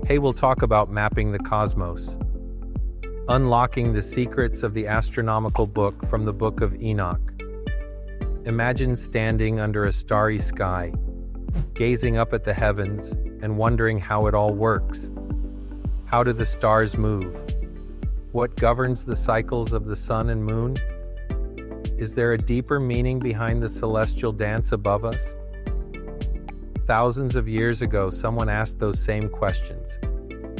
Hey, we'll talk about mapping the cosmos, unlocking the secrets of the astronomical book from the Book of Enoch. Imagine standing under a starry sky, gazing up at the heavens and wondering how it all works. How do the stars move? What governs the cycles of the sun and moon? Is there a deeper meaning behind the celestial dance above us? Thousands of years ago, someone asked those same questions,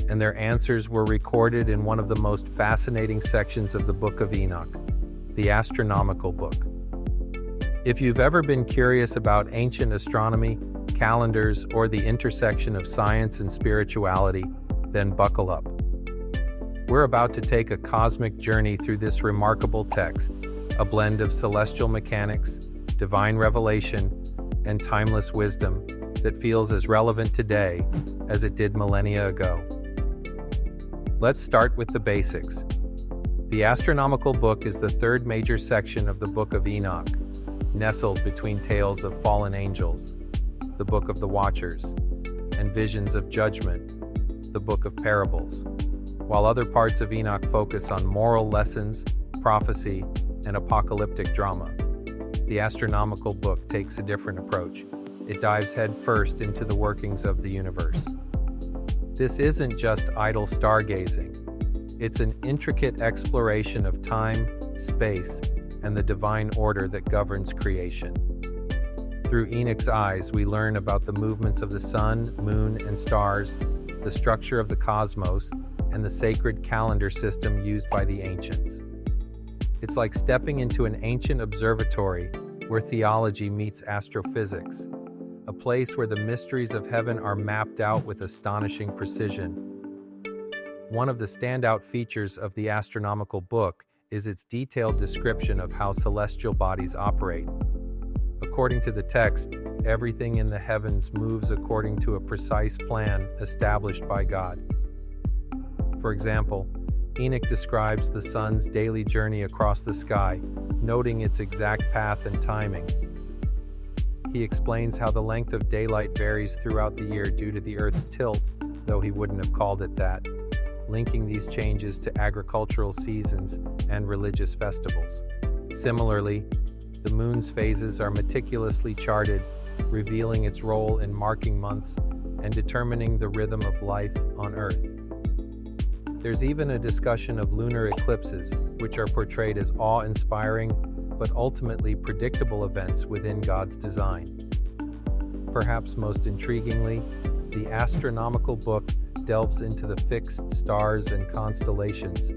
and their answers were recorded in one of the most fascinating sections of the Book of Enoch, the astronomical book. If you've ever been curious about ancient astronomy, calendars, or the intersection of science and spirituality, then buckle up. We're about to take a cosmic journey through this remarkable text, a blend of celestial mechanics, divine revelation, and timeless wisdom that feels as relevant today as it did millennia ago. Let's start with the basics. The astronomical book is the third major section of the Book of Enoch, nestled between tales of fallen angels, the Book of the Watchers, and visions of judgment, the Book of Parables, while other parts of Enoch focus on moral lessons, prophecy, and apocalyptic drama. The astronomical book takes a different approach. It dives headfirst into the workings of the universe. This isn't just idle stargazing. It's an intricate exploration of time, space, and the divine order that governs creation. Through Enoch's eyes, we learn about the movements of the sun, moon, and stars, the structure of the cosmos, and the sacred calendar system used by the ancients. It's like stepping into an ancient observatory where theology meets astrophysics, a place where the mysteries of heaven are mapped out with astonishing precision. One of the standout features of the astronomical book is its detailed description of how celestial bodies operate. According to the text, everything in the heavens moves according to a precise plan established by God. For example, Enoch describes the sun's daily journey across the sky, noting its exact path and timing. He explains how the length of daylight varies throughout the year due to the Earth's tilt, though he wouldn't have called it that, linking these changes to agricultural seasons and religious festivals. Similarly, the moon's phases are meticulously charted, revealing its role in marking months and determining the rhythm of life on Earth. There's even a discussion of lunar eclipses, which are portrayed as awe-inspiring but ultimately predictable events within God's design. Perhaps most intriguingly, the astronomical book delves into the fixed stars and constellations,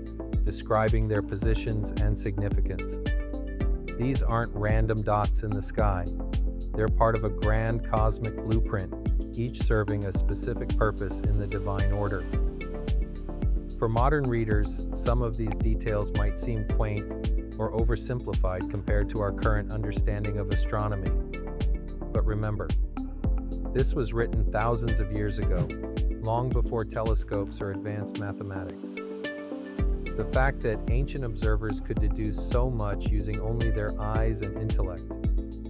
describing their positions and significance. These aren't random dots in the sky. They're part of a grand cosmic blueprint, each serving a specific purpose in the divine order. For modern readers, some of these details might seem quaint or oversimplified compared to our current understanding of astronomy. But remember, this was written thousands of years ago, long before telescopes or advanced mathematics. The fact that ancient observers could deduce so much using only their eyes and intellect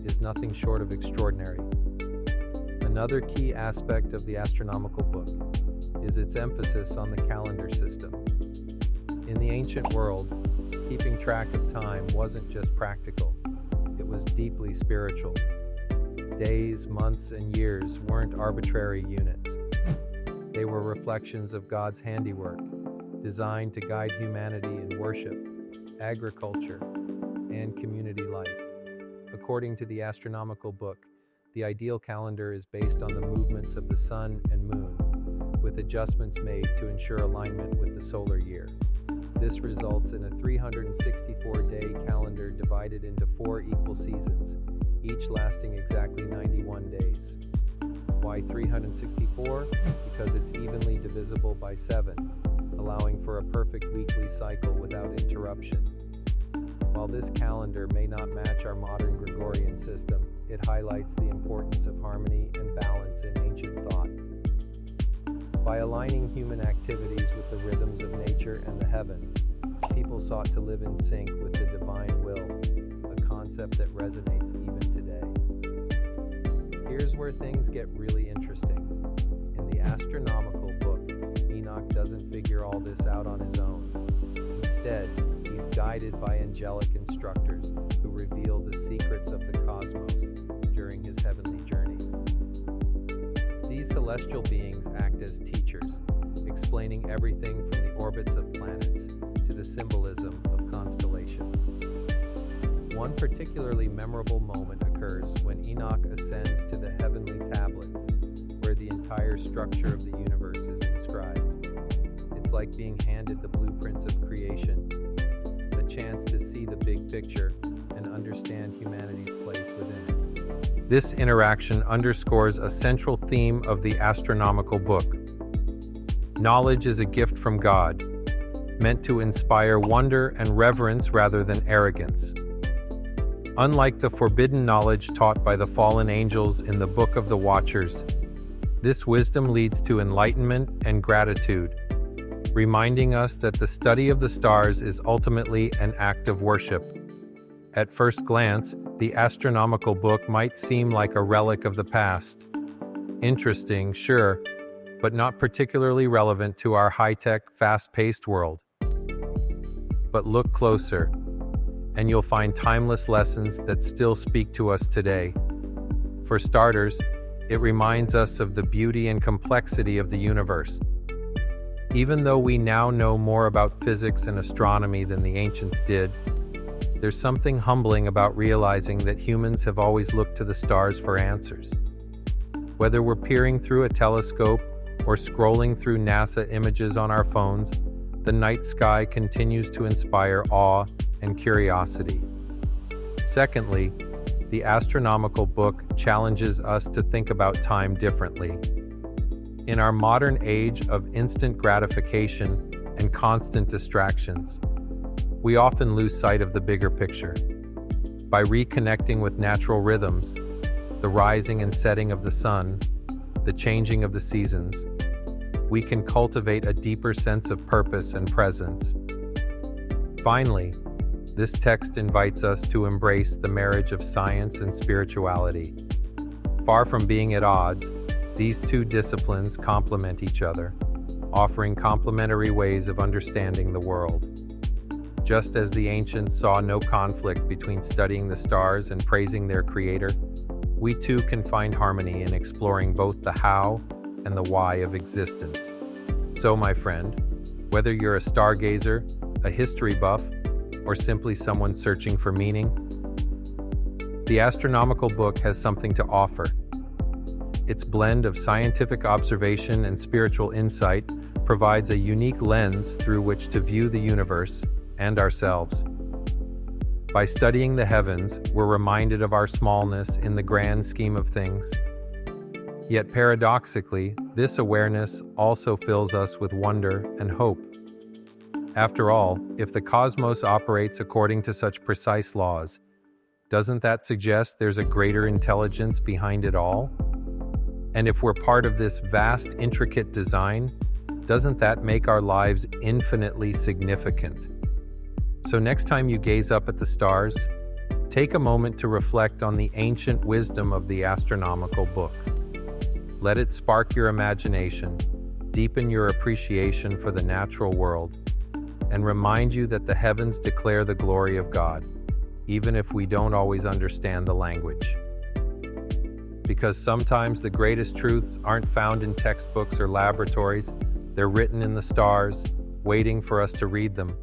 is nothing short of extraordinary. Another key aspect of the astronomical book is its emphasis on the calendar system. In the ancient world, keeping track of time wasn't just practical, it was deeply spiritual. Days, months, and years weren't arbitrary units. They were reflections of God's handiwork, designed to guide humanity in worship, agriculture, and community life. According to the astronomical book, the ideal calendar is based on the movements of the sun and moon, with adjustments made to ensure alignment with the solar year. This results in a 364-day calendar divided into 4 equal seasons, each lasting exactly 91 days. Why 364? Because it's evenly divisible by 7, allowing for a perfect weekly cycle without interruption. While this calendar may not match our modern Gregorian system, it highlights the importance of harmony and balance in ancient thought. By aligning human activities with the rhythms of nature and the heavens, people sought to live in sync with the divine will, a concept that resonates even today. Here's where things get really interesting. In the astronomical book, out on his own. Instead, he's guided by angelic instructors who reveal the secrets of the cosmos during his heavenly journeys. These celestial beings act as teachers, explaining everything from the orbits of planets to the symbolism of constellations. One particularly memorable moment occurs when Enoch ascends to the heavenly tablets, where the entire structure of the universe is inscribed. It's like being handed the blueprints of creation, a chance to see the big picture and understand humanity's place within it. This interaction underscores a central theme of the astronomical book. Knowledge is a gift from God, meant to inspire wonder and reverence rather than arrogance. Unlike the forbidden knowledge taught by the fallen angels in the Book of the Watchers, this wisdom leads to enlightenment and gratitude, reminding us that the study of the stars is ultimately an act of worship. At first glance, the astronomical book might seem like a relic of the past. Interesting, sure, but not particularly relevant to our high-tech, fast-paced world. But look closer, and you'll find timeless lessons that still speak to us today. For starters, it reminds us of the beauty and complexity of the universe. Even though we now know more about physics and astronomy than the ancients did, there's something humbling about realizing that humans have always looked to the stars for answers. Whether we're peering through a telescope or scrolling through NASA images on our phones, the night sky continues to inspire awe and curiosity. Secondly, the astronomical book challenges us to think about time differently. In our modern age of instant gratification and constant distractions, we often lose sight of the bigger picture. By reconnecting with natural rhythms, the rising and setting of the sun, the changing of the seasons, we can cultivate a deeper sense of purpose and presence. Finally, this text invites us to embrace the marriage of science and spirituality. Far from being at odds, these two disciplines complement each other, offering complementary ways of understanding the world. Just as the ancients saw no conflict between studying the stars and praising their creator, we too can find harmony in exploring both the how and the why of existence. So, my friend, whether you're a stargazer, a history buff, or simply someone searching for meaning, the astronomical book has something to offer. Its blend of scientific observation and spiritual insight provides a unique lens through which to view the universe and ourselves. By studying the heavens, we're reminded of our smallness in the grand scheme of things. Yet paradoxically, this awareness also fills us with wonder and hope. After all, if the cosmos operates according to such precise laws, doesn't that suggest there's a greater intelligence behind it all? And if we're part of this vast, intricate design, doesn't that make our lives infinitely significant? So next time you gaze up at the stars, take a moment to reflect on the ancient wisdom of the astronomical book. Let it spark your imagination, deepen your appreciation for the natural world, and remind you that the heavens declare the glory of God, even if we don't always understand the language. Because sometimes the greatest truths aren't found in textbooks or laboratories, they're written in the stars, waiting for us to read them.